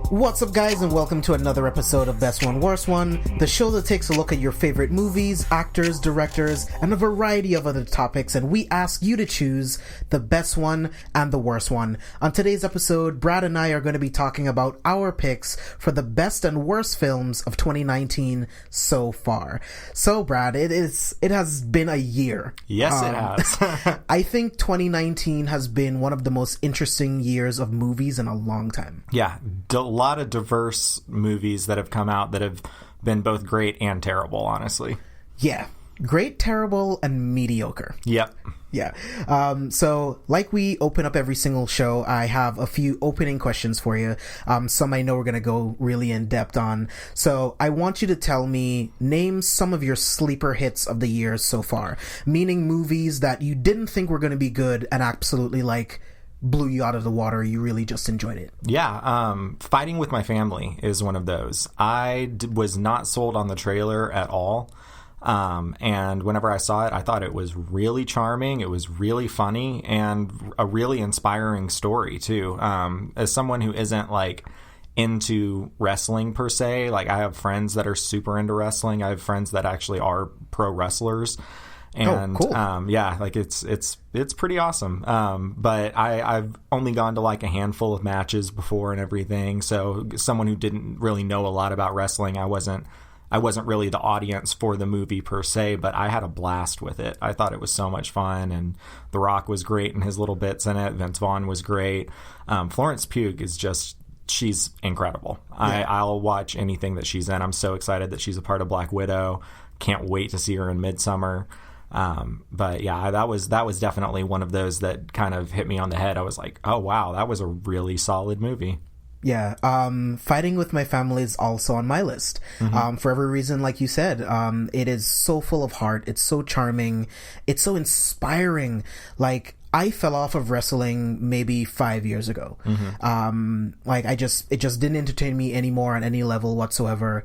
What's up, guys, and welcome to another episode of Best One, Worst One, the show that takes a look at your favorite movies, actors, directors, and a variety of other topics, and we ask you to choose the best one and the worst one. On today's episode, Brad and I are going to be talking about our picks for the best and worst films of 2019 so far. So, Brad, it has been a year. Yes, it has. I think 2019 has been one of the most interesting years of movies in a long time. Yeah, a lot of diverse movies that have come out that have been both great and terrible, honestly. Yeah. Great, terrible, and mediocre. Yep. Yeah. So, like we open up every single show, I have a few opening questions for you. Some I know we're going to go really in depth on. So, I want you to tell me, name some of your sleeper hits of the year so far. Meaning movies that you didn't think were going to be good and absolutely, blew you out of the water. You really just enjoyed it. Yeah. Fighting with My Family is one of those. I was not sold on the trailer at all. And whenever I saw it, I thought it was really charming. It was really funny and a really inspiring story too. As someone who isn't into wrestling per se, I have friends that are super into wrestling. I have friends that actually are pro wrestlers. And, cool. It's pretty awesome. But I've only gone to a handful of matches before and everything. So someone who didn't really know a lot about wrestling, I wasn't really the audience for the movie per se, but I had a blast with it. I thought it was so much fun, and The Rock was great in his little bits in it. Vince Vaughn was great. Florence Pugh is she's incredible. Yeah. I'll watch anything that she's in. I'm so excited that she's a part of Black Widow. Can't wait to see her in Midsummer. But yeah, that was definitely one of those that kind of hit me on the head. I was like, oh wow, that was a really solid movie. Yeah, Fighting with My Family is also on my list. Mm-hmm. For every reason, like you said, it is so full of heart. It's so charming. It's so inspiring. I fell off of wrestling maybe 5 years ago. Mm-hmm. It just didn't entertain me anymore on any level whatsoever.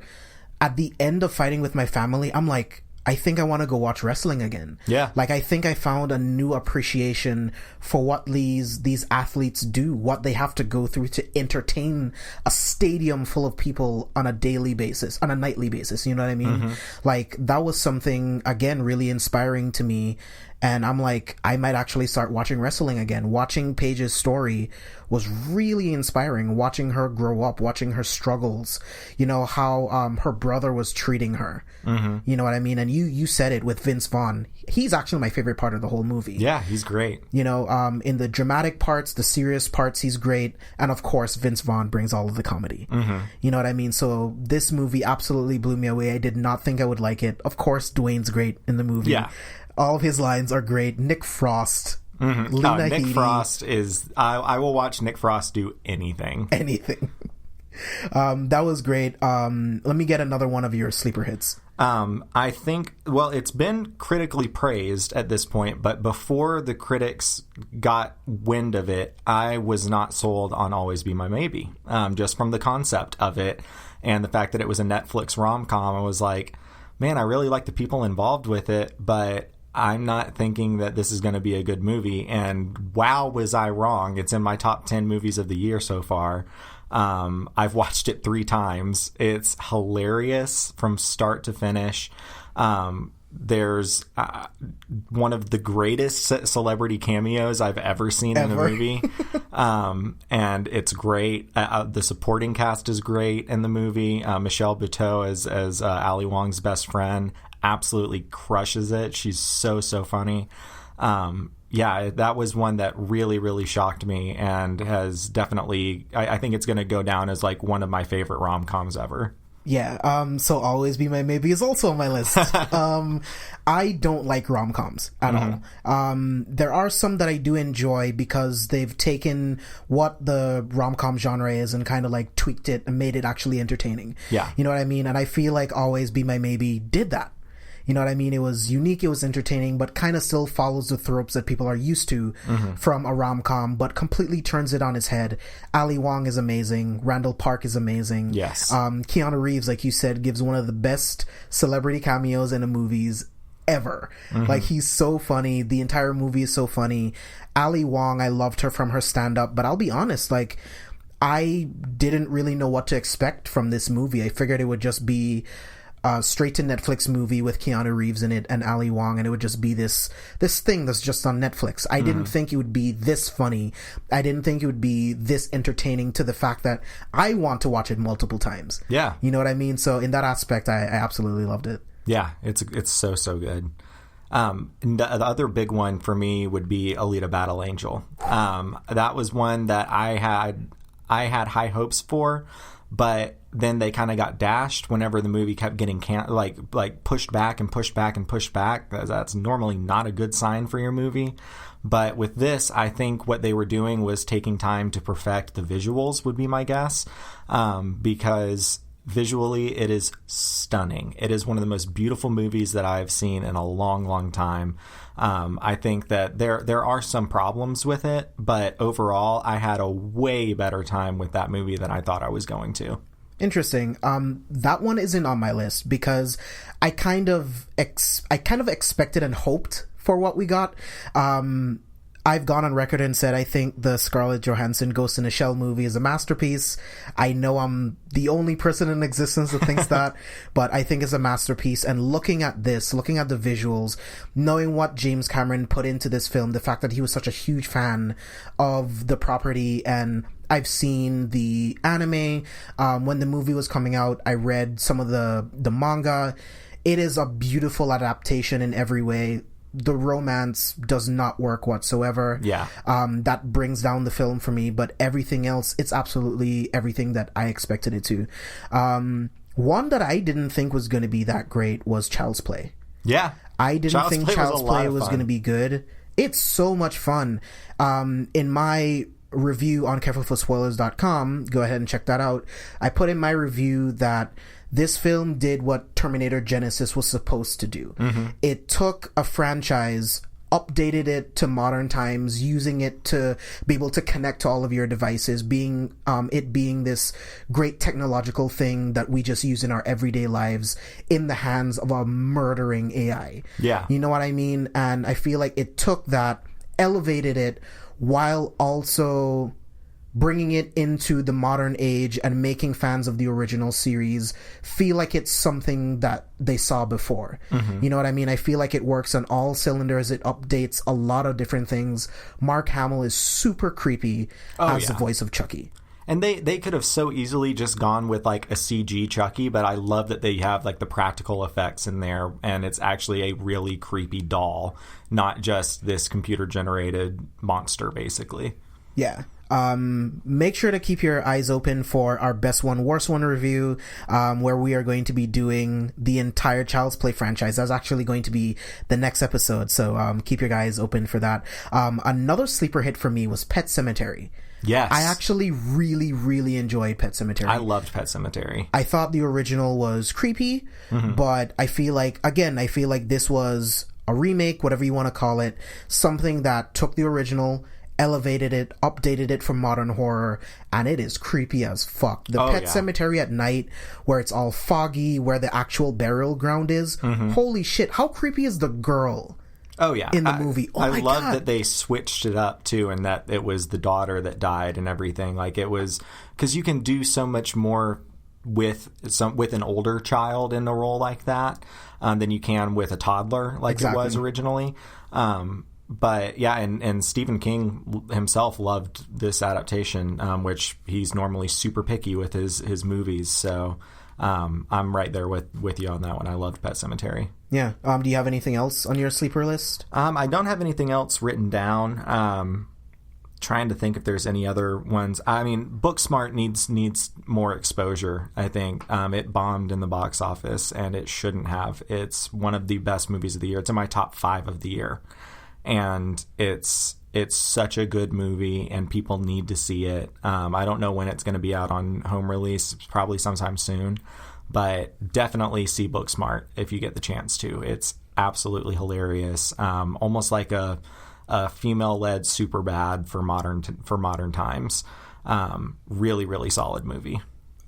At the end of Fighting with My Family, I'm like, I think I want to go watch wrestling again. Yeah. I think I found a new appreciation for what these athletes do, what they have to go through to entertain a stadium full of people on a daily basis, on a nightly basis. You know what I mean? Mm-hmm. That was something, again, really inspiring to me. And I'm like, I might actually start watching wrestling again. Watching Paige's story was really inspiring. Watching her grow up, watching her struggles, how her brother was treating her. Mm-hmm. You know what I mean? And you said it with Vince Vaughn. He's actually my favorite part of the whole movie. Yeah, he's great. In the dramatic parts, the serious parts, he's great. And of course, Vince Vaughn brings all of the comedy. Mm-hmm. You know what I mean? So this movie absolutely blew me away. I did not think I would like it. Of course, Dwayne's great in the movie. Yeah. All of his lines are great. Nick Frost. Mm-hmm. Lena Nick Headey. Frost is... I will watch Nick Frost do anything. Anything. That was great. Let me get another one of your sleeper hits. I think, it's been critically praised at this point, but before the critics got wind of it, I was not sold on Always Be My Maybe. Just from the concept of it and the fact that it was a Netflix rom-com, I was like, man, I really like the people involved with it, but I'm not thinking that this is going to be a good movie. And wow, was I wrong. It's in my top 10 movies of the year so far. I've watched it 3 times. It's hilarious from start to finish. There's one of the greatest celebrity cameos I've ever seen in a movie. And it's great. The supporting cast is great in the movie. Michelle Buteau as Ali Wong's best friend absolutely crushes it. She's so funny. Yeah, that was one that really, really shocked me and has definitely, I think it's going to go down as one of my favorite rom-coms ever. Yeah, so Always Be My Maybe is also on my list. I don't like rom-coms at all. There are some that I do enjoy because they've taken what the rom-com genre is and kind of tweaked it and made it actually entertaining. Yeah. You know what I mean? And I feel like Always Be My Maybe did that. You know what I mean? It was unique, it was entertaining, but kind of still follows the tropes that people are used to from a rom-com, but completely turns it on its head. Ali Wong is amazing. Randall Park is amazing. Yes. Keanu Reeves, like you said, gives one of the best celebrity cameos in the movies ever. He's so funny. The entire movie is so funny. Ali Wong, I loved her from her stand-up, but I'll be honest, I didn't really know what to expect from this movie. I figured it would just be a straight to Netflix movie with Keanu Reeves in it and Ali Wong, and it would just be this thing that's just on Netflix. I didn't think it would be this funny. I didn't think it would be this entertaining to the fact that I want to watch it multiple times. Yeah. You know what I mean? So in that aspect, I absolutely loved it. Yeah, it's so good. And the other big one for me would be Alita Battle Angel. That was one that I had high hopes for, but then they kind of got dashed whenever the movie kept getting pushed back and pushed back and pushed back. That's normally not a good sign for your movie. But with this, I think what they were doing was taking time to perfect the visuals, would be my guess, because visually it is stunning. It is one of the most beautiful movies that I've seen in a long, long time. I think that there are some problems with it, but overall I had a way better time with that movie than I thought I was going to. Interesting. That one isn't on my list because I kind of expected and hoped for what we got. I've gone on record and said I think the Scarlett Johansson Ghost in a Shell movie is a masterpiece. I know I'm the only person in existence that thinks that, but I think it's a masterpiece. And looking at this, looking at the visuals, knowing what James Cameron put into this film, the fact that he was such a huge fan of the property, and I've seen the anime. When the movie was coming out, I read some of the manga. It is a beautiful adaptation in every way. The romance does not work whatsoever. Yeah. That brings down the film for me, but everything else, it's absolutely everything that I expected it to. One that I didn't think was going to be that great was Child's Play. Yeah. I didn't think Child's Play was going to be good. It's so much fun. In my review on carefulforspoilers.com, go ahead and check that out, I put in my review that this film did what Terminator Genisys was supposed to do. Mm-hmm. It took a franchise, updated it to modern times, using it to be able to connect to all of your devices, being this great technological thing that we just use in our everyday lives in the hands of a murdering AI. Yeah. You know what I mean? And I feel like it took that, elevated it, while also bringing it into the modern age and making fans of the original series feel like it's something that they saw before. Mm-hmm. You know what I mean? I feel like it works on all cylinders. It updates a lot of different things. Mark Hamill is super creepy as the voice of Chucky. And they could have so easily just gone with like a CG Chucky, but I love that they have like the practical effects in there, and it's actually a really creepy doll, not just this computer generated monster, basically. Yeah. Make sure to keep your eyes open for our Best One, Worst One review, where we are going to be doing the entire Child's Play franchise. That's actually going to be the next episode, so keep your eyes open for that. Another sleeper hit for me was Pet Sematary. Yes. I actually really, really enjoyed Pet Sematary. I loved Pet Sematary. I thought the original was creepy, but I feel like this was a remake, whatever you want to call it, something that took the original, elevated it, updated it for modern horror, and it is creepy as fuck. The Pet Cemetery at night, where it's all foggy, where the actual burial ground is. Holy shit, how creepy is the girl? Oh yeah, in the movie. I love that they switched it up too, and that it was the daughter that died and everything. Like it was, because you can do so much more with an older child in a role like that than you can with a toddler, like it was originally. But yeah, and Stephen King himself loved this adaptation, which he's normally super picky with his movies. So I'm right there with you on that one. I loved Pet Sematary. Yeah. Do you have anything else on your sleeper list? I don't have anything else written down. Trying to think if there's any other ones. I mean, Booksmart needs more exposure, I think. It bombed in the box office, and it shouldn't have. It's one of the best movies of the year. It's in my top 5 of the year. And it's such a good movie, and people need to see it. I don't know when it's going to be out on home release. It's probably sometime soon. But definitely see Booksmart if you get the chance to. It's absolutely hilarious. Almost like a female-led Superbad for modern times. Really, really solid movie.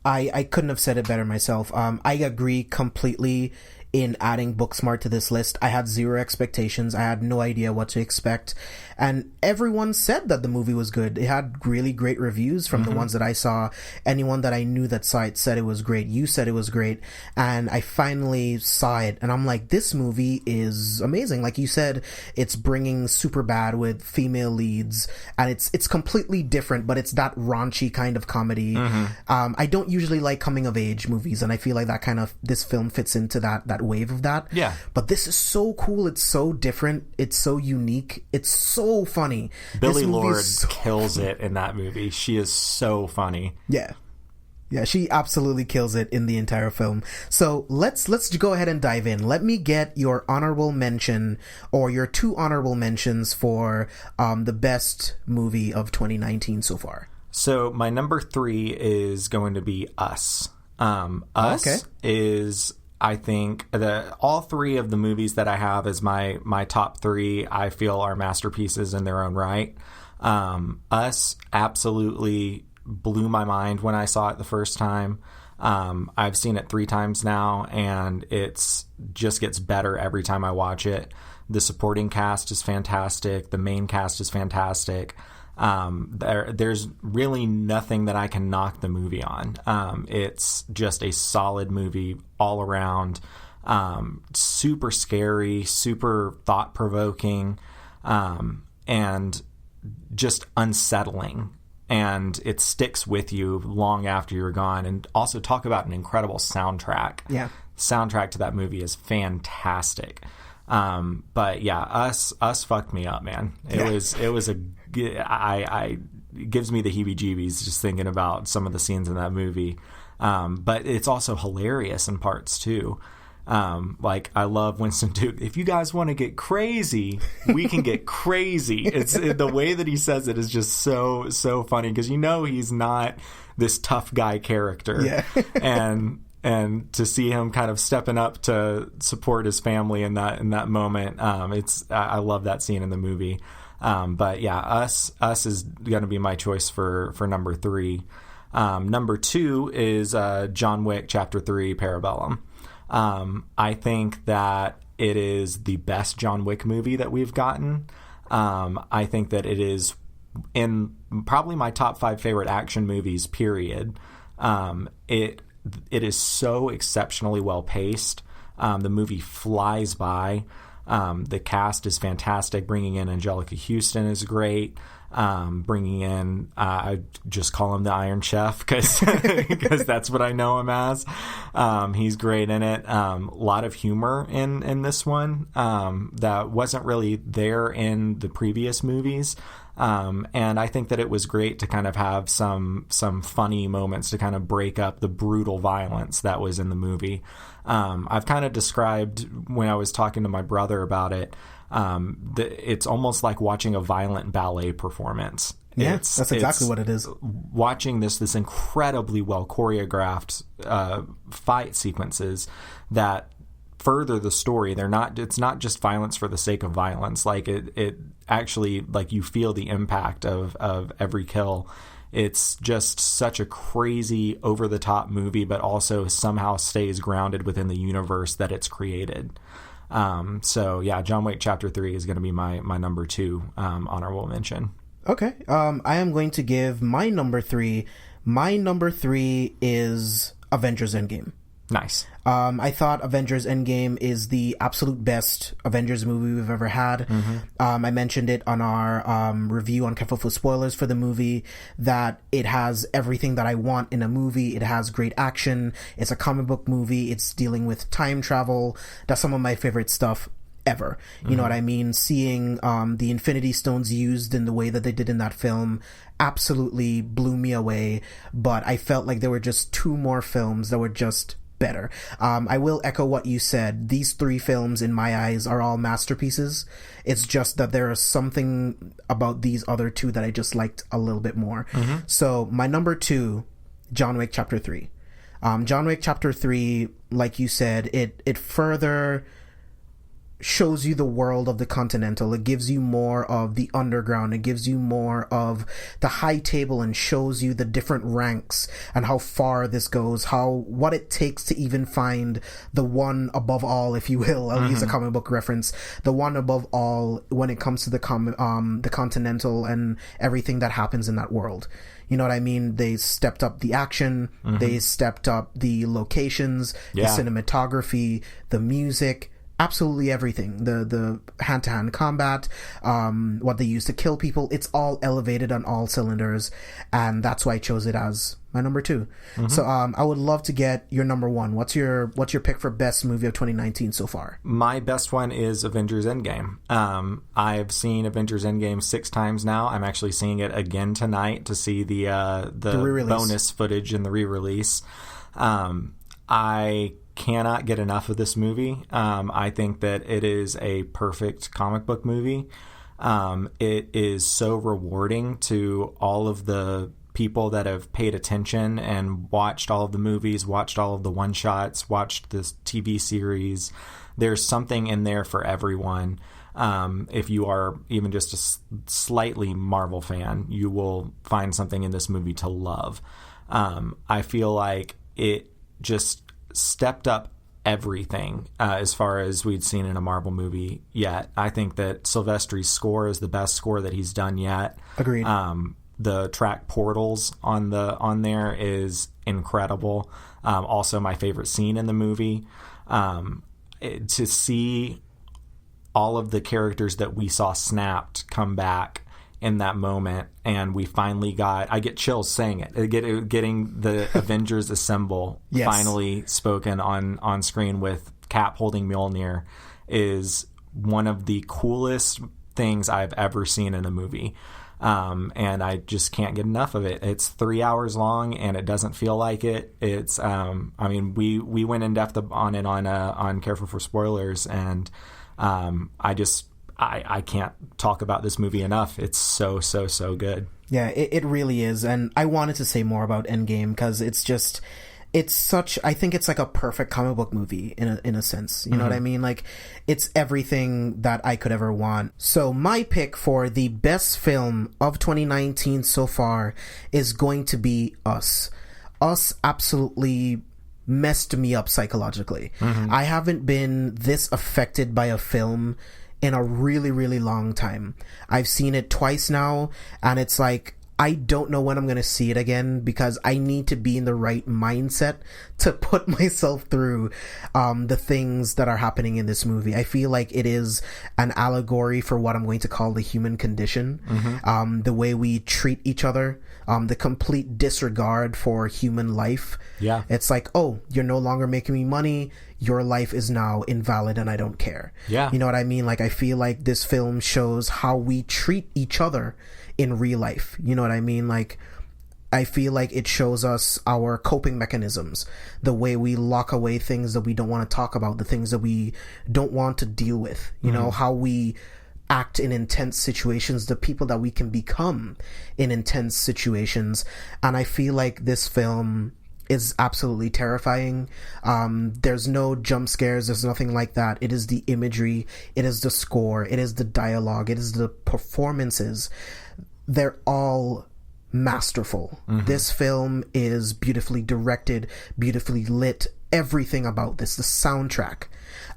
I couldn't have said it better myself. I agree completely. in adding Booksmart to this list. I had zero expectations. I had no idea what to expect. And everyone said that the movie was good. It had really great reviews from the ones that I saw. Anyone that I knew that saw it said it was great. You said it was great. And I finally saw it. And I'm like, this movie is amazing. Like you said, it's bringing Superbad with female leads. And it's completely different, but it's that raunchy kind of comedy. I don't usually like coming of age movies. And I feel like this film fits into that wave of that. Yeah. But this is so cool. It's so different. It's so unique. It's so funny. Billie Lourd kills it in that movie. She is so funny. Yeah, she absolutely kills it in the entire film. So let's go ahead and dive in. Let me get your honorable mention, or your 2 honorable mentions for the best movie of 2019 so far. So my number 3 is going to be Us. Us is, I think, all 3 of the movies that I have as my top 3, I feel are masterpieces in their own right. Us absolutely blew my mind when I saw it the first time. I've seen it 3 times now, and it's just gets better every time I watch it. The supporting cast is fantastic. The main cast is fantastic. There's really nothing that I can knock the movie on. It's just a solid movie all around. Super scary, super thought-provoking, and just unsettling. And it sticks with you long after you're gone. And also talk about an incredible soundtrack. Yeah. Soundtrack to that movie is fantastic. But yeah, Us fucked me up, man. It was it gives me the heebie-jeebies just thinking about some of the scenes in that movie. But it's also hilarious in parts too. Like, I love Winston Duke. If you guys want to get crazy, we can get crazy. It's the way that he says it is just so funny, because he's not this tough guy character. Yeah. And to see him kind of stepping up to support his family in that moment, I love that scene in the movie. But yeah, Us is going to be my choice for number 3. Number 2 is John Wick Chapter 3 Parabellum. I think that it is the best John Wick movie that we've gotten. I think that it is in probably my top 5 favorite action movies, period. It is so exceptionally well paced. The movie flies by. The cast is fantastic. Bringing in Angelica Houston is great. Bringing in, I just call him the Iron Chef because that's what I know him as. He's great in it. A lot of humor in this one that wasn't really there in the previous movies. And I think that it was great to kind of have some funny moments to kind of break up the brutal violence that was in the movie. I've kind of described, when I was talking to my brother about it, it's almost like watching a violent ballet performance. Yeah, that's exactly what it is. Watching this incredibly well choreographed fight sequences that further the story. It's not just violence for the sake of violence. Like it actually, like, you feel the impact of every kill. It's just such a crazy, over the top movie, but also somehow stays grounded within the universe that it's created. So yeah, John Wick Chapter 3 is going to be my number 2 honorable mention. Okay. I am going to give my number 3. My number 3 is Avengers Endgame. Nice. I thought Avengers Endgame is the absolute best Avengers movie we've ever had. Mm-hmm. I mentioned it on our review on Careful for Spoilers for the movie, that it has everything that I want in a movie. It has great action. It's a comic book movie. It's dealing with time travel. That's some of my favorite stuff ever. You know what I mean? Seeing the Infinity Stones used in the way that they did in that film absolutely blew me away. But I felt like there were just 2 more films that were just better. I will echo what you said. These 3 films, in my eyes, are all masterpieces. It's just that there is something about these other 2 that I just liked a little bit more. Mm-hmm. So my number 2, John Wick Chapter 3. John Wick Chapter 3, like you said, it further shows you the world of the Continental. It gives you more of the underground. It gives you more of the high table and shows you the different ranks and how far this goes, what it takes to even find the one above all, if you will. I'll use a comic book reference. The one above all when it comes to the Continental and everything that happens in that world. You know what I mean? They stepped up the action. They stepped up the locations, the cinematography, the music. Absolutely everything. The hand-to-hand combat, what they use to kill people, it's all elevated on all cylinders, and that's why I chose it as my number 2. So I would love to get your number 1. What's your pick for best movie of 2019 so far? My best one is Avengers Endgame. I've seen Avengers Endgame 6 times now. I'm actually seeing it again tonight to see the bonus footage in the re-release. I cannot get enough of this movie. I think that it is a perfect comic book movie. It is so rewarding to all of the people that have paid attention and watched all of the movies, watched all of the one-shots, watched this TV series. There's something in there for everyone. If you are even just a slightly Marvel fan, you will find something in this movie to love. I feel like it just stepped up everything as far as we'd seen in a Marvel movie yet. I think that Silvestri's score is the best score that he's done yet. Agreed. The track Portals on there is incredible. Also my favorite scene in the movie. To see all of the characters that we saw snapped come back in that moment, and we finally I get chills saying it. Getting the Avengers Assemble finally spoken on screen with Cap holding Mjolnir is one of the coolest things I've ever seen in a movie. And I just can't get enough of it. It's 3 hours long, and it doesn't feel like it. It's, we went in depth on it on Careful for Spoilers, and I can't talk about this movie enough. It's so good. Yeah, it really is. And I wanted to say more about Endgame because I think it's like a perfect comic book movie in a sense. You know what I mean? Like, it's everything that I could ever want. So my pick for the best film of 2019 so far is going to be Us. Us absolutely messed me up psychologically. I haven't been this affected by a film in a really, really long time. I've seen it twice now, and it's like, I don't know when I'm going to see it again because I need to be in the right mindset to put myself through the things that are happening in this movie. I feel like it is an allegory for what I'm going to call the human condition, the way we treat each other, the complete disregard for human life. Yeah. It's like, oh, you're no longer making me money. Your life is now invalid and I don't care. Yeah. You know what I mean? Like, I feel like this film shows how we treat each other in real life. You know what I mean? Like, I feel like it shows us our coping mechanisms, the way we lock away things that we don't want to talk about, the things that we don't want to deal with, you know, how we act in intense situations, the people that we can become in intense situations. And I feel like this film is absolutely terrifying. There's no jump scares, there's nothing like that. It is the imagery, it is the score, it is the dialogue, it is the performances. They're all masterful. This film is beautifully directed, beautifully lit, everything about this, the soundtrack.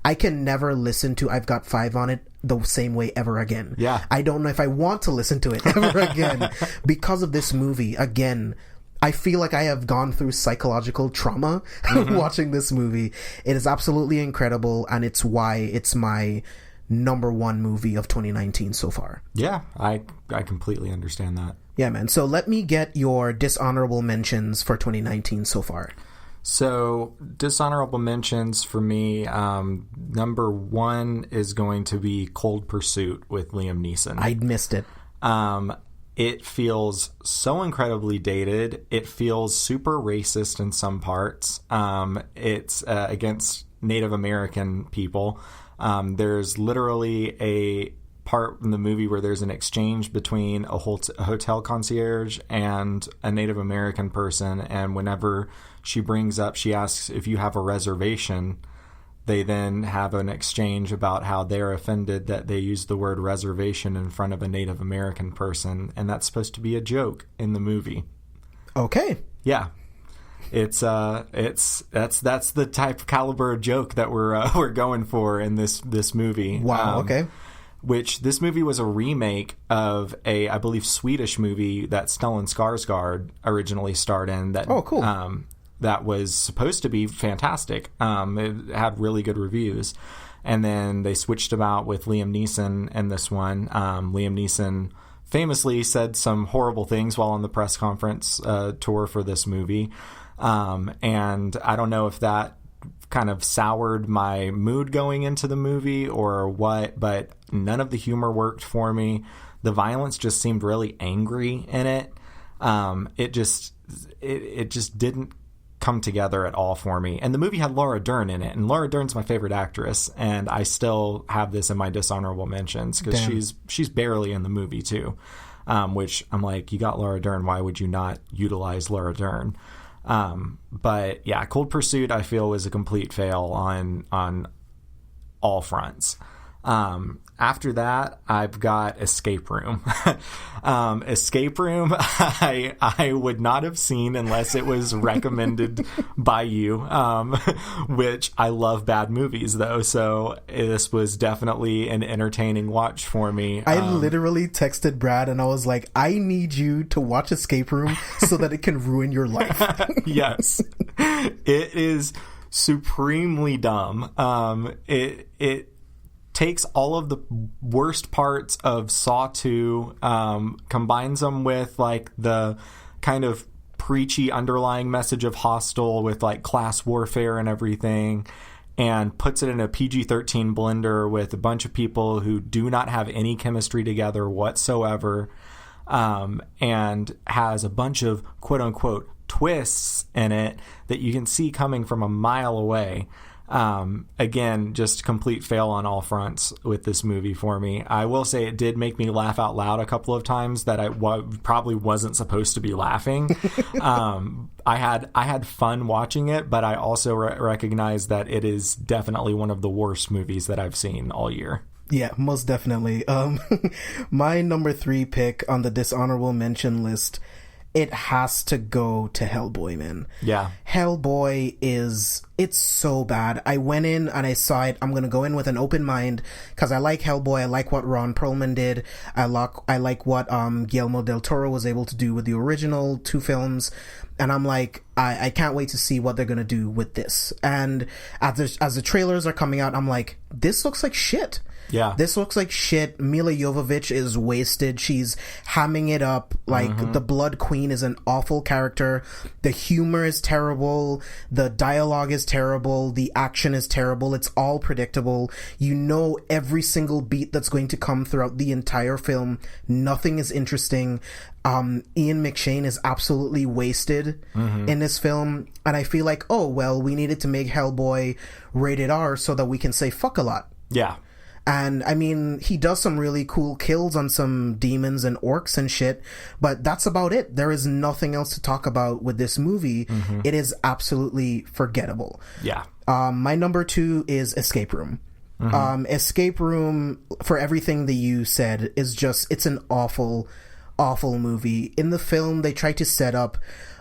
I can never listen to I've Got Five on It the same way ever again. Yeah. I don't know if I want to listen to it ever again because of this movie. Again, I feel like I have gone through psychological trauma watching this movie. It is absolutely incredible, and it's why it's my number one movie of 2019 so far. Yeah, I completely understand that. Yeah, man. So let me get your dishonorable mentions for 2019 so far. So, dishonorable mentions for me, number one is going to be Cold Pursuit with Liam Neeson. I missed it. It feels so incredibly dated. It feels super racist in some parts. It's against Native American people. There's literally a part in the movie where there's an exchange between a hotel concierge and a Native American person, and whenever she asks if you have a reservation, they then have an exchange about how they're offended that they use the word reservation in front of a Native American person, and that's supposed to be a joke in the movie. Okay. Yeah. That's the type of caliber of joke that we're going for in this movie. Wow. Okay. Which this movie was a remake of a, I believe, Swedish movie that Stellan Skarsgård originally starred in. That, oh, cool. That was supposed to be fantastic. It had really good reviews. And then they switched him out with Liam Neeson in this one. Liam Neeson famously said some horrible things while on the press conference tour for this movie. And I don't know if that kind of soured my mood going into the movie or what, but none of the humor worked for me. The violence just seemed really angry in it. It just didn't come together at all for me. And the movie had Laura Dern in it, and Laura Dern's my favorite actress, and I still have this in my dishonorable mentions because she's barely in the movie too. Which I'm like, you got Laura Dern, why would you not utilize Laura Dern? But yeah, Cold Pursuit I feel was a complete fail on all fronts. After that, I've got Escape Room. Escape Room, I would not have seen unless it was recommended by you, which I love bad movies, though. So this was definitely an entertaining watch for me. I literally texted Brad and I was like, I need you to watch Escape Room so that it can ruin your life. Yes. It is supremely dumb. It takes all of the worst parts of Saw 2, combines them with like the kind of preachy underlying message of Hostel with like class warfare and everything, and puts it in a PG-13 blender with a bunch of people who do not have any chemistry together whatsoever, and has a bunch of quote-unquote twists in it that you can see coming from a mile away. Again, just complete fail on all fronts with this movie for me. I will say it did make me laugh out loud a couple of times that I probably wasn't supposed to be laughing. I had fun watching it, but I also recognize that it is definitely one of the worst movies that I've seen all year. Yeah, most definitely. My number 3 pick on the dishonorable mention list, it has to go to Hellboy, man. Yeah. Hellboy it's so bad. I went in and I saw it. I'm going to go in with an open mind because I like Hellboy. I like what Ron Perlman did. I like what Guillermo del Toro was able to do with the original 2 films. And I'm like, I can't wait to see what they're going to do with this. And as the trailers are coming out, I'm like, this looks like shit. Yeah. This looks like shit. Mila Jovovich is wasted. She's hamming it up. Like, the Blood Queen is an awful character. The humor is terrible. The dialogue is terrible. The action is terrible. It's all predictable. You know every single beat that's going to come throughout the entire film. Nothing is interesting. Ian McShane is absolutely wasted in this film. And I feel like, oh, well, we needed to make Hellboy rated R so that we can say fuck a lot. Yeah. And, I mean, he does some really cool kills on some demons and orcs and shit, but that's about it. There is nothing else to talk about with this movie. It is absolutely forgettable. Yeah. My number 2 is Escape Room. Escape Room, for everything that you said, is just, it's an awful, awful movie. In the film, they try to set up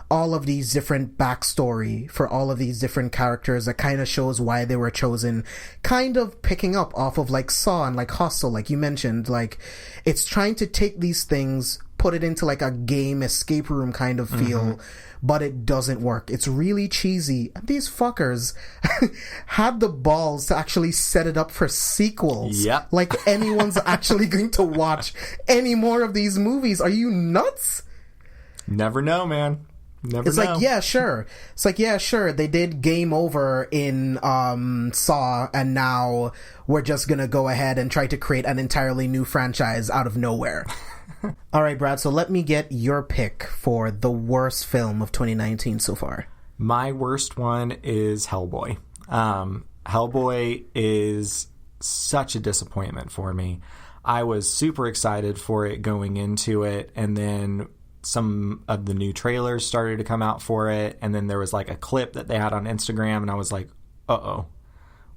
all of these different backstory for all of these different characters that kind of shows why they were chosen, kind of picking up off of like Saw and like Hostel, like you mentioned. Like, it's trying to take these things, put it into like a game escape room kind of feel, but it doesn't work. It's really cheesy. And these fuckers had the balls to actually set it up for sequels. Yep. Like anyone's actually going to watch any more of these movies. Are you nuts? Never know, man. Never it's know. like, yeah, sure. It's like, yeah, sure. They did Game Over in Saw, and now we're just gonna go ahead and try to create an entirely new franchise out of nowhere. All right, Brad, so let me get your pick for the worst film of 2019 so far. My worst one is Hellboy. Hellboy is such a disappointment for me. I was super excited for it going into it, and then some of the new trailers started to come out for it, and then there was like a clip that they had on Instagram, and I was like, uh-oh,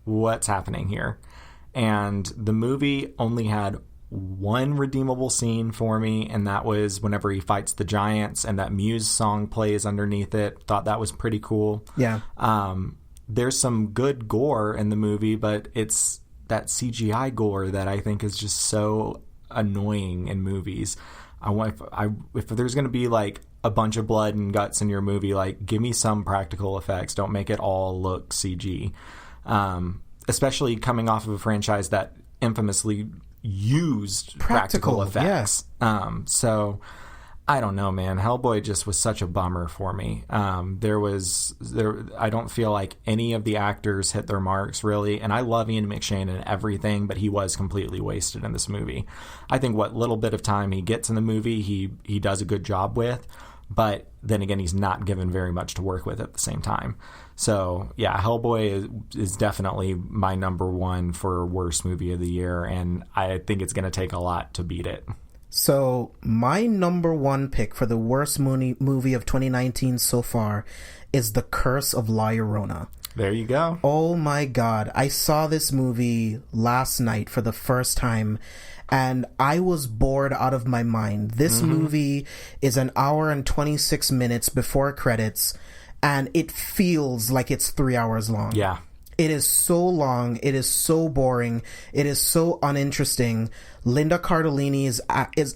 what's happening here? And the movie only had one redeemable scene for me, and that was whenever he fights the giants and that Muse song plays underneath it. Thought that was pretty cool. Yeah. There's some good gore in the movie, but it's that CGI gore that I think is just so annoying in movies. If there's going to be like a bunch of blood and guts in your movie, like give me some practical effects. Don't make it all look CG. Especially coming off of a franchise that infamously used practical effects. Yeah. So I don't know, man. Hellboy just was such a bummer for me. I don't feel like any of the actors hit their marks really. And I love Ian McShane and everything, but he was completely wasted in this movie. I think what little bit of time he gets in the movie, he does a good job with. But then again, he's not given very much to work with at the same time. So, yeah, Hellboy is definitely my number one for worst movie of the year, and I think it's going to take a lot to beat it. So, my number one pick for the worst movie of 2019 so far is The Curse of La Llorona. There you go. Oh my God. I saw this movie last night for the first time, and I was bored out of my mind. This movie is an hour and 26 minutes before credits, and it feels like it's 3 hours long. Yeah. It is so long. It is so boring. It is so uninteresting. Linda Cardellini is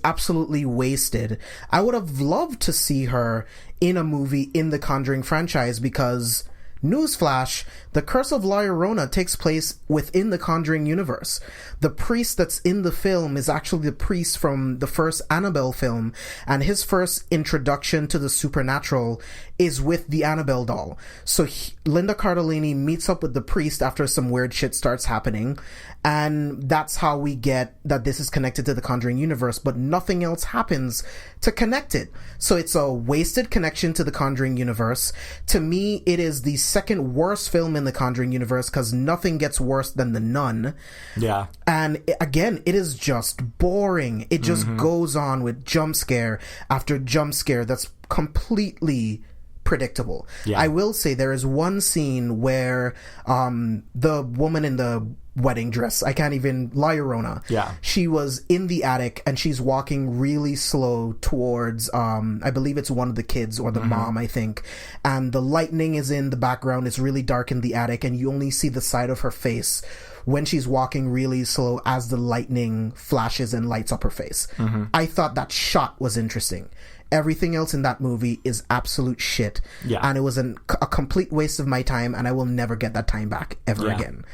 absolutely wasted. I would have loved to see her in a movie in the Conjuring franchise because... Newsflash, The Curse of La Llorona takes place within the Conjuring universe. The priest that's in the film is actually the priest from the first Annabelle film, and his first introduction to the supernatural is with the Annabelle doll. So Linda Cardellini meets up with the priest after some weird shit starts happening, and that's how we get that this is connected to the Conjuring universe, but nothing else happens to connect it. So it's a wasted connection to the Conjuring universe. To me, it is the second worst film in the Conjuring universe because nothing gets worse than The Nun. Yeah. And again, it is just boring. It just goes on with jump scare after jump scare that's completely predictable. Yeah. I will say there is one scene where the woman in the wedding dress, La Llorona, she was in the attic and she's walking really slow towards I believe it's one of the kids or the mom, I think, and the lightning is in the background. It's really dark in the attic and you only see the side of her face when she's walking really slow as the lightning flashes and lights up her face. I thought that shot was interesting. Everything else in that movie is absolute shit. Yeah. And it was a complete waste of my time, and I will never get that time back ever again.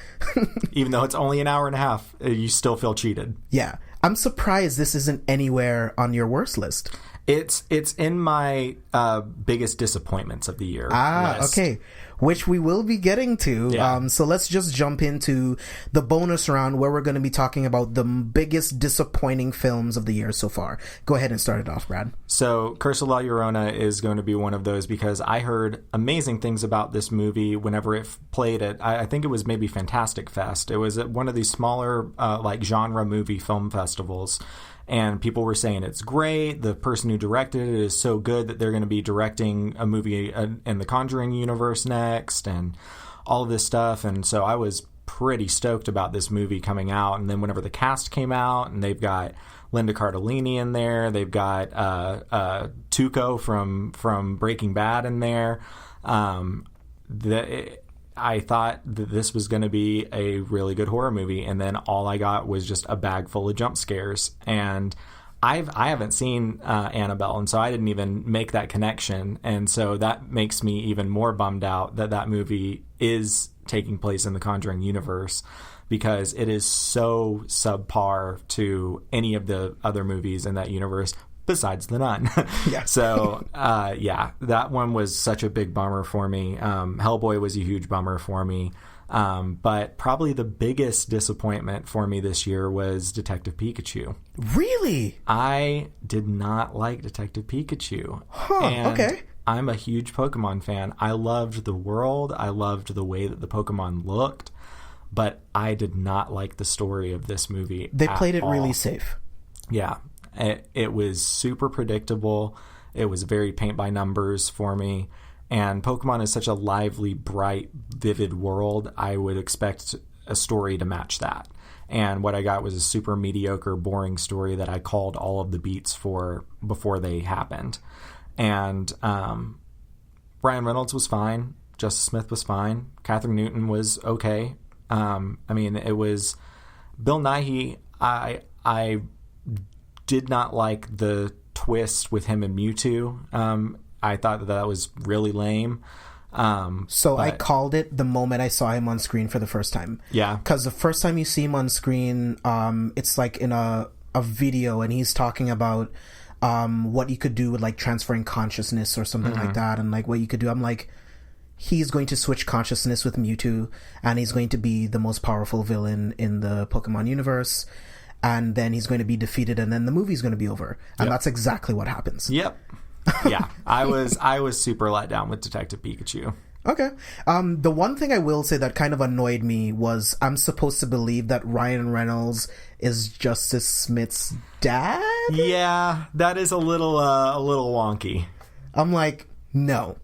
Even though it's only an hour and a half, you still feel cheated. Yeah. I'm surprised this isn't anywhere on your worst list. It's in my biggest disappointments of the year list. Okay. Which we will be getting to. Yeah. So let's just jump into the bonus round where we're going to be talking about the biggest disappointing films of the year so far. Go ahead and start it off, Brad. So Curse of La Llorona is going to be one of those because I heard amazing things about this movie whenever it played at, I think it was maybe Fantastic Fest. It was at one of these smaller like genre movie film festivals. And people were saying it's great. The person who directed it is so good that they're going to be directing a movie in the Conjuring universe next and all of this stuff. And so I was pretty stoked about this movie coming out. And then whenever the cast came out and they've got Linda Cardellini in there, they've got Tuco from Breaking Bad in there. I thought that this was going to be a really good horror movie, and then all I got was just a bag full of jump scares. And I haven't seen Annabelle, and so I didn't even make that connection. And so that makes me even more bummed out that movie is taking place in the Conjuring universe, because it is so subpar to any of the other movies in that universe besides The Nun. Yeah. So, that one was such a big bummer for me. Hellboy was a huge bummer for me. But probably the biggest disappointment for me this year was Detective Pikachu. Really? I did not like Detective Pikachu. Huh, and okay. I'm a huge Pokemon fan. I loved the world. I loved the way that the Pokemon looked. But I did not like the story of this movie. They played it really safe. Yeah. It was super predictable. It was very paint by numbers for me. And Pokemon is such a lively, bright, vivid world. I would expect a story to match that. And what I got was a super mediocre, boring story that I called all of the beats for before they happened. And Ryan Reynolds was fine. Justice Smith was fine. Catherine Newton was okay. It was Bill Nighy. I did not like the twist with him and Mewtwo. I thought that was really lame. I called it the moment I saw him on screen for the first time. Yeah. Because the first time you see him on screen, it's like in a video, and he's talking about what you could do with like transferring consciousness or something like that, and like what you could do. I'm like, he's going to switch consciousness with Mewtwo, and he's going to be the most powerful villain in the Pokemon universe, and then he's going to be defeated, and then the movie's going to be over. And that's exactly what happens. Yep. Yeah, I was super let down with Detective Pikachu. Okay. The one thing I will say that kind of annoyed me was I'm supposed to believe that Ryan Reynolds is Justice Smith's dad? Yeah, that is a little wonky. I'm like, no.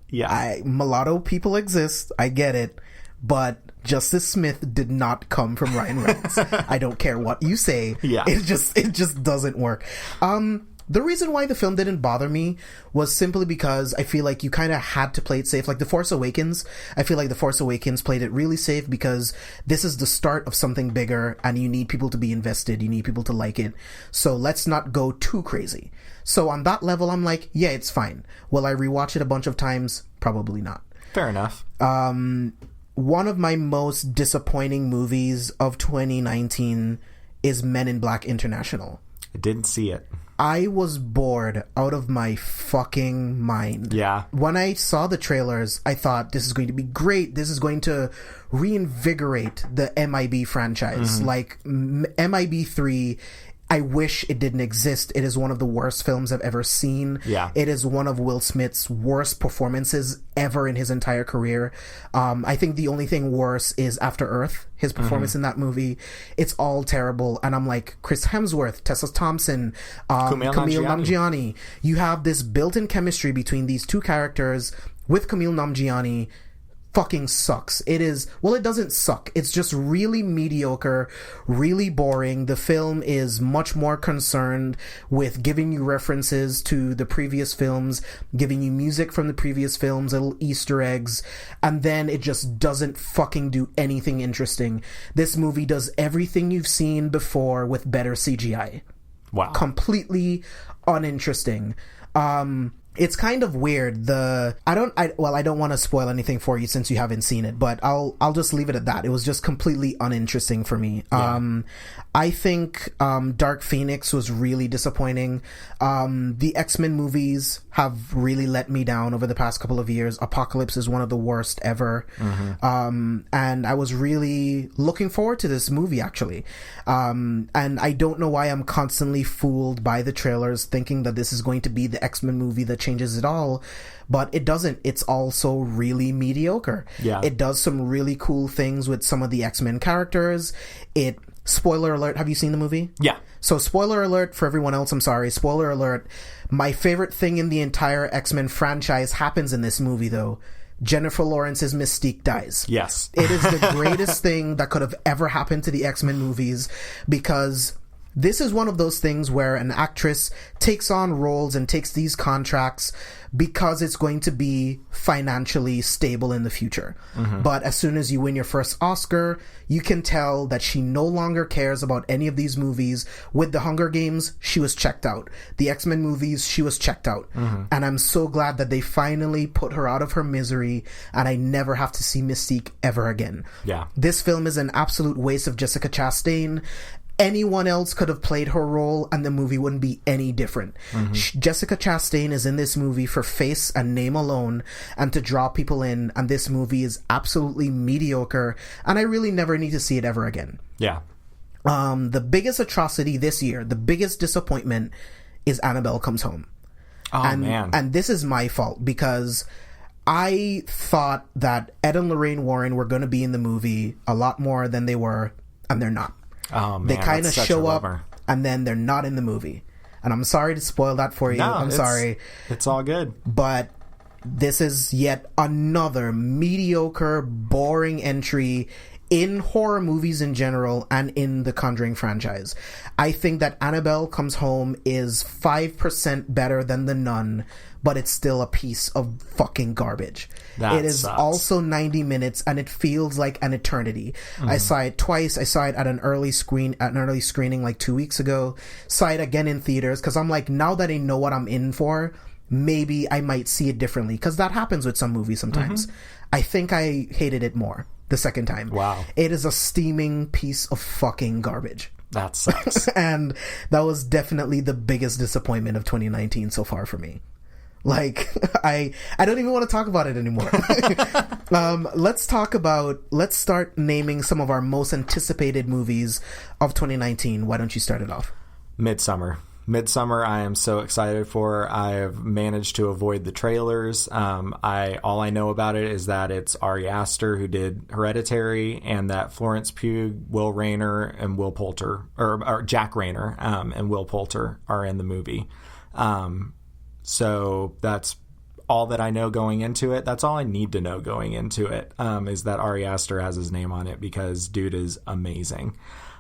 Yeah. Mulatto people exist. I get it. But Justice Smith did not come from Ryan Reynolds. I don't care what you say. Yeah. It just doesn't work. The reason why the film didn't bother me was simply because I feel like you kind of had to play it safe. Like The Force Awakens, I feel like The Force Awakens played it really safe because this is the start of something bigger and you need people to be invested. You need people to like it. So let's not go too crazy. So on that level, I'm like, yeah, it's fine. Will I rewatch it a bunch of times? Probably not. Fair enough. One of my most disappointing movies of 2019 is Men in Black International. I didn't see it. I was bored out of my fucking mind. Yeah. When I saw the trailers, I thought this is going to be great. This is going to reinvigorate the MIB franchise. Like MIB 3, I wish it didn't exist. It is one of the worst films I've ever seen. Yeah. It is one of Will Smith's worst performances ever in his entire career. I think the only thing worse is After Earth, his performance in that movie. It's all terrible. And I'm like, Chris Hemsworth, Tessa Thompson, Kumail Nanjiani. You have this built-in chemistry between these two characters with Kumail Nanjiani. Fucking sucks. It doesn't suck. It's just really mediocre, really boring. The film is much more concerned with giving you references to the previous films, giving you music from the previous films, little Easter eggs, and then it just doesn't fucking do anything interesting. This movie does everything you've seen before with better CGI. Wow. Completely uninteresting. It's kind of weird. I don't want to spoil anything for you since you haven't seen it, but I'll just leave it at that. It was just completely uninteresting for me. Yeah. I think Dark Phoenix was really disappointing. The X-Men movies have really let me down over the past couple of years. Apocalypse is one of the worst ever. And I was really looking forward to this movie, actually. And I don't know why I'm constantly fooled by the trailers thinking that this is going to be the X-Men movie that changes it all, but it doesn't. It's also really mediocre. Yeah. It does some really cool things with some of the X-Men characters. Spoiler alert, have you seen the movie? Yeah. So spoiler alert for everyone else, I'm sorry. Spoiler alert. My favorite thing in the entire X-Men franchise happens in this movie, though. Jennifer Lawrence's Mystique dies. Yes. It is the greatest thing that could have ever happened to the X-Men movies, because this is one of those things where an actress takes on roles and takes these contracts because it's going to be financially stable in the future. But as soon as you win your first Oscar, you can tell that she no longer cares about any of these movies. With The Hunger Games, she was checked out. The X-Men movies, she was checked out. And I'm so glad that they finally put her out of her misery and I never have to see Mystique ever again. Yeah. This film is an absolute waste of Jessica Chastain. Anyone else could have played her role and the movie wouldn't be any different. Jessica Chastain is in this movie for face and name alone and to draw people in, and this movie is absolutely mediocre and I really never need to see it ever again. Yeah. The biggest atrocity this year, the biggest disappointment is Annabelle Comes Home. Oh, man. And this is my fault because I thought that Ed and Lorraine Warren were going to be in the movie a lot more than they were, and they're not. Oh, man, they kind of show up bummer. and then they're not in the movie. And I'm sorry to spoil that for you. No, I'm sorry. It's all good. But this is yet another mediocre, boring entry in horror movies in general and in the Conjuring franchise. I think that Annabelle Comes Home is 5% better than The Nun, but it's still a piece of fucking garbage. It is also 90 minutes and it feels like an eternity. I saw it twice. I saw it at an early screening like 2 weeks ago. Saw it again in theaters because I'm like, now that I know what I'm in for, maybe I might see it differently, because that happens with some movies sometimes. I think I hated it more the second time. Wow. It is a steaming piece of fucking garbage. That sucks. And that was definitely the biggest disappointment of 2019 so far for me. Like, I don't even want to talk about it anymore. Let's start naming some of our most anticipated movies of 2019. Why don't you start it off? Midsummer, I am so excited for. I have managed to avoid the trailers. All I know about it is that it's Ari Aster who did Hereditary, and that Florence Pugh, Will Rayner, and Will Poulter, or Jack Rayner, and Will Poulter are in the movie. So that's all that I know going into it. That's all I need to know going into it, is that Ari Aster has his name on it, because dude is amazing.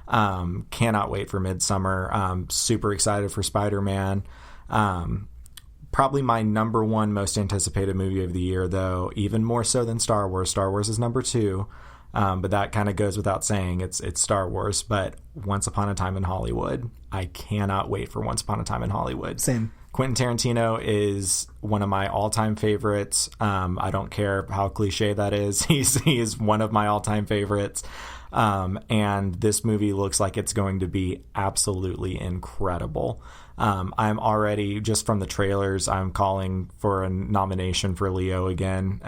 Cannot wait for Midsummer. Super excited for Spider-Man. Probably my number one most anticipated movie of the year, though, even more so than Star Wars. Star Wars is number 2, but that kind of goes without saying. It's Star Wars, but Once Upon a Time in Hollywood. I cannot wait for Once Upon a Time in Hollywood. Same. Quentin Tarantino is one of my all-time favorites. I don't care how cliche that is. He is one of my all-time favorites. And this movie looks like it's going to be absolutely incredible. I'm already, just from the trailers, I'm calling for a nomination for Leo again.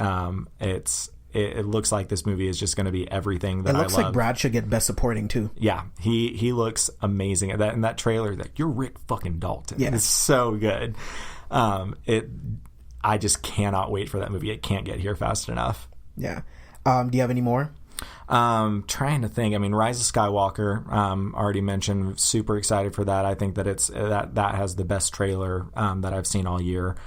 It looks like this movie is just going to be everything that I love. It looks like Brad should get Best Supporting too. Yeah, he looks amazing. In that trailer, that you're Rick fucking Dalton. Yeah. It's so good. I just cannot wait for that movie. It can't get here fast enough. Yeah. Do you have any more? Trying to think. I mean, Rise of Skywalker, already mentioned. Super excited for that. I think that that has the best trailer that I've seen all year.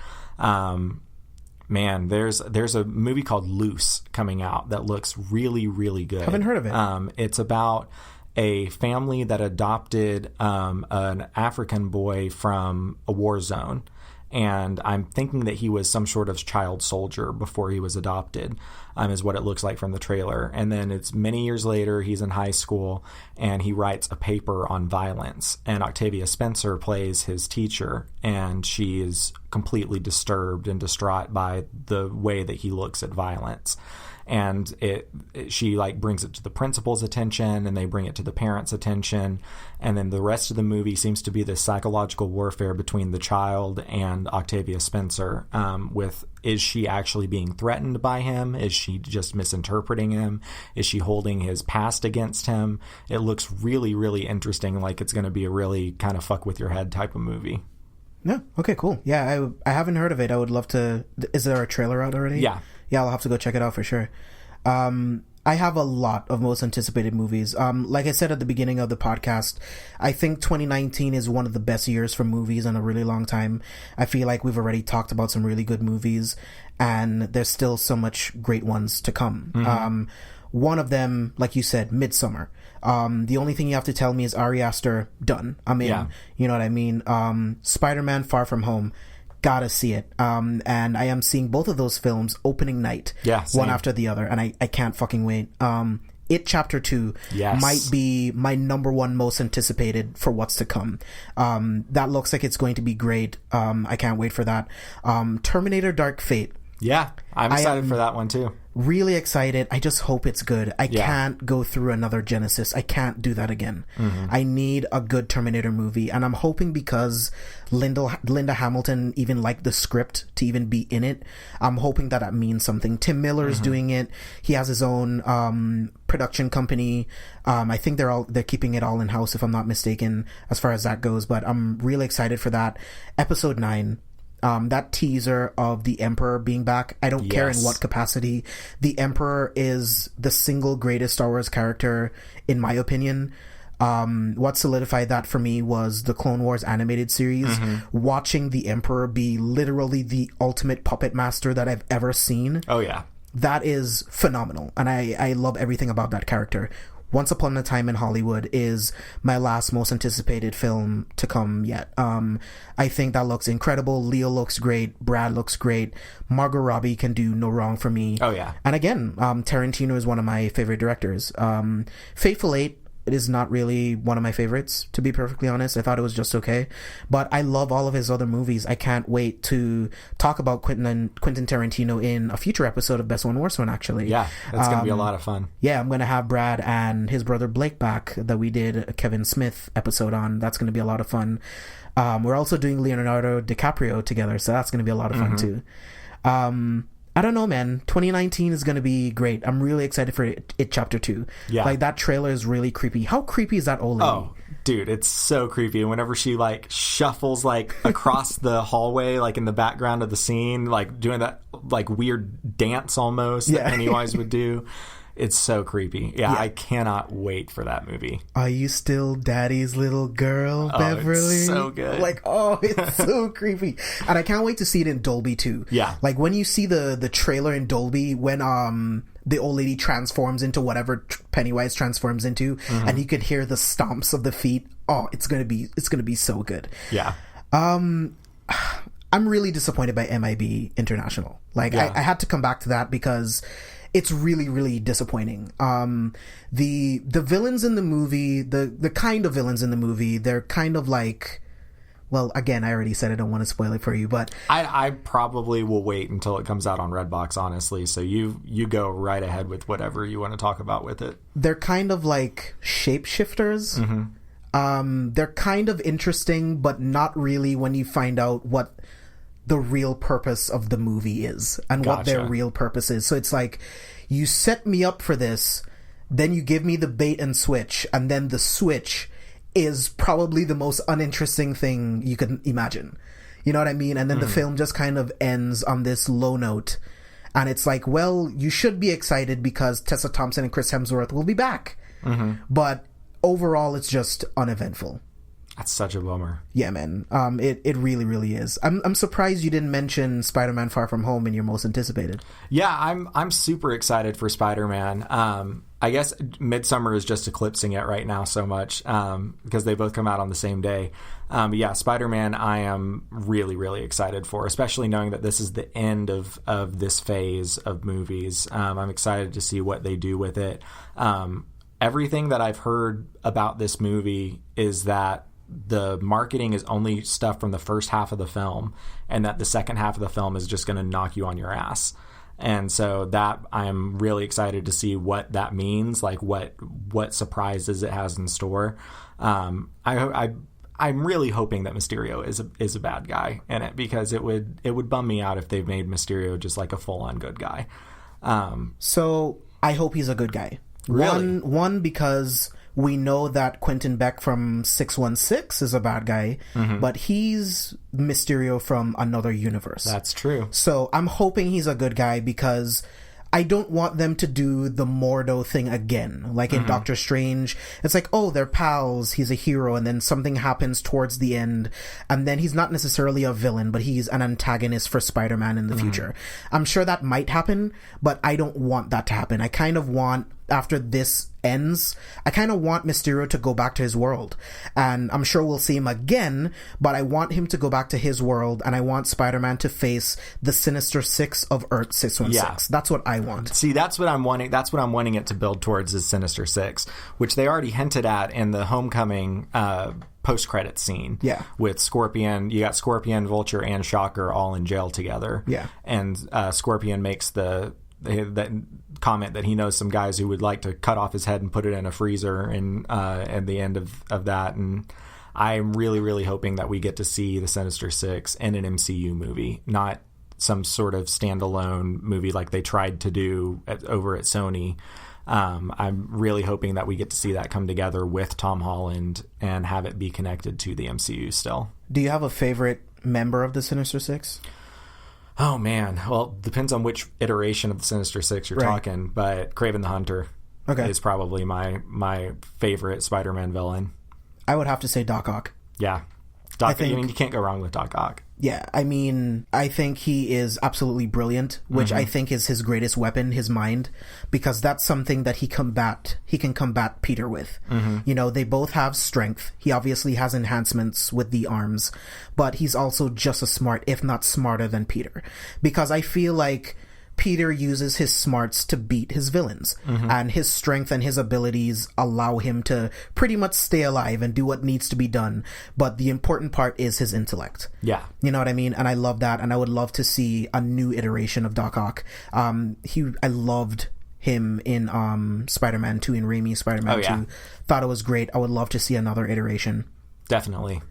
Man, there's a movie called Loose coming out that looks really, really good. Haven't heard of it. It's about a family that adopted an African boy from a war zone. And I'm thinking that he was some sort of child soldier before he was adopted, is what it looks like from the trailer. And then it's many years later, he's in high school, and he writes a paper on violence. And Octavia Spencer plays his teacher, and she is completely disturbed and distraught by the way that he looks at violence. And she like brings it to the principal's attention, and they bring it to the parents' attention, and then the rest of the movie seems to be this psychological warfare between the child and Octavia Spencer. Is she actually being threatened by him? Is she just misinterpreting him? Is she holding his past against him? It looks really, really interesting. Like it's going to be a really kind of fuck with your head type of movie. No. Okay, cool. Yeah, I haven't heard of it. I would love to. Is there a trailer out already? Yeah. Yeah, I'll have to go check it out for sure. I have a lot of most anticipated movies. Like I said at the beginning of the podcast, I think 2019 is one of the best years for movies in a really long time. I feel like we've already talked about some really good movies, and there's still so much great ones to come. Mm-hmm. One of them, like you said, Midsummer. The only thing you have to tell me is Ari Aster, done. I'm in. Yeah. You know what I mean? Spider-Man Far From Home. Gotta see it. And I am seeing both of those films opening night. Yeah, same. One after the other. And I can't fucking wait. It Chapter 2 yes. might be my number one most anticipated for what's to come. That looks like it's going to be great. I can't wait for that. Terminator Dark Fate. Yeah, I'm excited for that one too. Really excited. I just hope it's good. I can't go through another Genesis. I can't do that again. Mm-hmm. I need a good Terminator movie, and I'm hoping because Linda Hamilton even liked the script to even be in it. I'm hoping that means something. Tim Miller's doing it. He has his own production company. I think they're keeping it all in house, if I'm not mistaken, as far as that goes. But I'm really excited for that. Episode 9. That teaser of the Emperor being back, I don't care in what capacity. The Emperor is the single greatest Star Wars character, in my opinion. What solidified that for me was the Clone Wars animated series. Watching the Emperor be literally the ultimate puppet master that I've ever seen. Oh, yeah. That is phenomenal. And I love everything about that character. Once Upon a Time in Hollywood is my last most anticipated film to come yet. I think that looks incredible. Leo looks great. Brad looks great. Margot Robbie can do no wrong for me. Oh, yeah. And again, Tarantino is one of my favorite directors. Fateful Eight, it is not really one of my favorites, to be perfectly honest. I thought it was just okay. But I love all of his other movies. I can't wait to talk about Quentin Tarantino in a future episode of Best One, Worst One, actually. Yeah, that's going to be a lot of fun. Yeah, I'm going to have Brad and his brother Blake back that we did a Kevin Smith episode on. That's going to be a lot of fun. We're also doing Leonardo DiCaprio together, so that's going to be a lot of fun, too. I don't know, man. 2019 is going to be great. I'm really excited for it Chapter 2. Yeah. Like, that trailer is really creepy. How creepy is that old lady? Oh, dude, it's so creepy. And whenever she, like, shuffles, like, across the hallway, like, in the background of the scene, like, doing that, like, weird dance almost that Pennywise would do. It's so creepy. Yeah, I cannot wait for that movie. Are you still Daddy's little girl, Beverly? It's so good. Like, oh, it's so creepy. And I can't wait to see it in Dolby, too. Yeah. Like, when you see the trailer in Dolby, when the old lady transforms into whatever Pennywise transforms into, and you can hear the stomps of the feet, oh, it's gonna be so good. Yeah. I'm really disappointed by MIB International. Like, I had to come back to that because it's really, really disappointing. The villains in the movie, the kind of villains in the movie, they're kind of like, well, again, I already said I don't want to spoil it for you, but I probably will wait until it comes out on Redbox, honestly. So you go right ahead with whatever you want to talk about with it. They're kind of like shapeshifters. They're kind of interesting, but not really when you find out what the real purpose of the movie is and what their real purpose is. So it's like, you set me up for this, then you give me the bait and switch, and then the switch is probably the most uninteresting thing you can imagine. You know what I mean? And then the film just kind of ends on this low note. And it's like, well, you should be excited because Tessa Thompson and Chris Hemsworth will be back. But overall, it's just uneventful. That's such a bummer. Yeah, man. It really, really is. I'm surprised you didn't mention Spider-Man: Far From Home in your most anticipated. Yeah, I'm super excited for Spider-Man. I guess Midsummer is just eclipsing it right now so much because they both come out on the same day. But yeah, Spider-Man I am really, really excited for, especially knowing that this is the end of this phase of movies. I'm excited to see what they do with it. Everything that I've heard about this movie is that the marketing is only stuff from the first half of the film, and that the second half of the film is just going to knock you on your ass. And so that I'm really excited to see what that means, like what surprises it has in store. I'm really hoping that Mysterio is a bad guy in it, because it would bum me out if they made Mysterio just like a full on good guy. So I hope he's a good guy. Really? One because we know that Quentin Beck from 616 is a bad guy, but he's Mysterio from another universe. That's true. So I'm hoping he's a good guy because I don't want them to do the Mordo thing again. Like in Doctor Strange, it's like, oh, they're pals, he's a hero, and then something happens towards the end, and then he's not necessarily a villain, but he's an antagonist for Spider-Man in the future. I'm sure that might happen, but I don't want that to happen. I kind of want, after this ends, I kind of want Mysterio to go back to his world. And I'm sure we'll see him again, but I want him to go back to his world, and I want Spider-Man to face the Sinister Six of Earth 616. Yeah. That's what I want. See, that's what I'm wanting. That's what I'm wanting it to build towards, is Sinister Six, which they already hinted at in the Homecoming post-credit scene. Yeah. With Scorpion. You got Scorpion, Vulture, and Shocker all in jail together. Yeah. And Scorpion makes that comment that he knows some guys who would like to cut off his head and put it in a freezer, and at the end of that. And I'm really, really hoping that we get to see the Sinister Six in an MCU movie, not some sort of standalone movie like they tried to do over at Sony. I'm really hoping that we get to see that come together with Tom Holland and have it be connected to the MCU still. Do you have a favorite member of the Sinister Six? Oh, man. Well, depends on which iteration of the Sinister Six you're talking, but Kraven the Hunter. Okay. is probably my favorite Spider-Man villain. I would have to say Doc Ock. Yeah. I mean, you can't go wrong with Doc Ock. Yeah, I mean, I think he is absolutely brilliant, which I think is his greatest weapon, his mind, because that's something that he can combat Peter with. You know, they both have strength. He obviously has enhancements with the arms, but he's also just as smart, if not smarter than Peter. Because I feel like Peter uses his smarts to beat his villains, and his strength and his abilities allow him to pretty much stay alive and do what needs to be done. But the important part is his intellect. Yeah. You know what I mean? And I love that, and I would love to see a new iteration of Doc Ock. I loved him in Spider-Man 2, in Raimi's Spider-Man 2. Thought it was great. I would love to see another iteration. Definitely.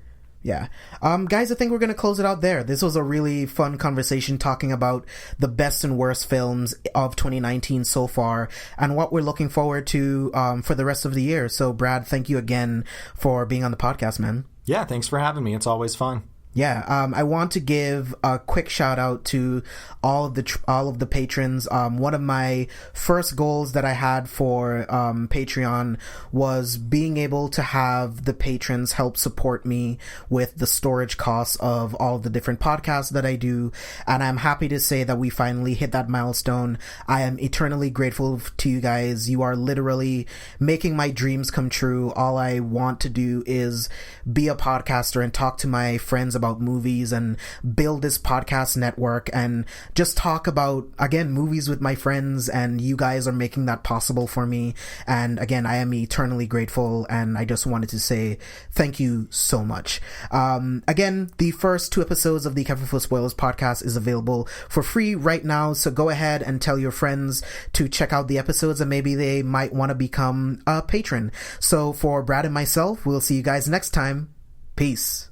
Yeah. Guys, I think we're going to close it out there. This was a really fun conversation talking about the best and worst films of 2019 so far and what we're looking forward to for the rest of the year. So, Brad, thank you again for being on the podcast, man. Yeah, thanks for having me. It's always fun. Yeah, I want to give a quick shout out to all of the patrons. One of my first goals that I had for Patreon was being able to have the patrons help support me with the storage costs of all of the different podcasts that I do, and I'm happy to say that we finally hit that milestone. I am eternally grateful to you guys. You are literally making my dreams come true. All I want to do is be a podcaster and talk to my friends about movies and build this podcast network and just talk about, again, movies with my friends, and you guys are making that possible for me. And again, I am eternally grateful, and I just wanted to say thank you so much. Again, the first 2 episodes of the Careful for Spoilers podcast is available for free right now, so go ahead and tell your friends to check out the episodes, and maybe they might want to become a patron. So for Brad and myself, we'll see you guys next time. Peace.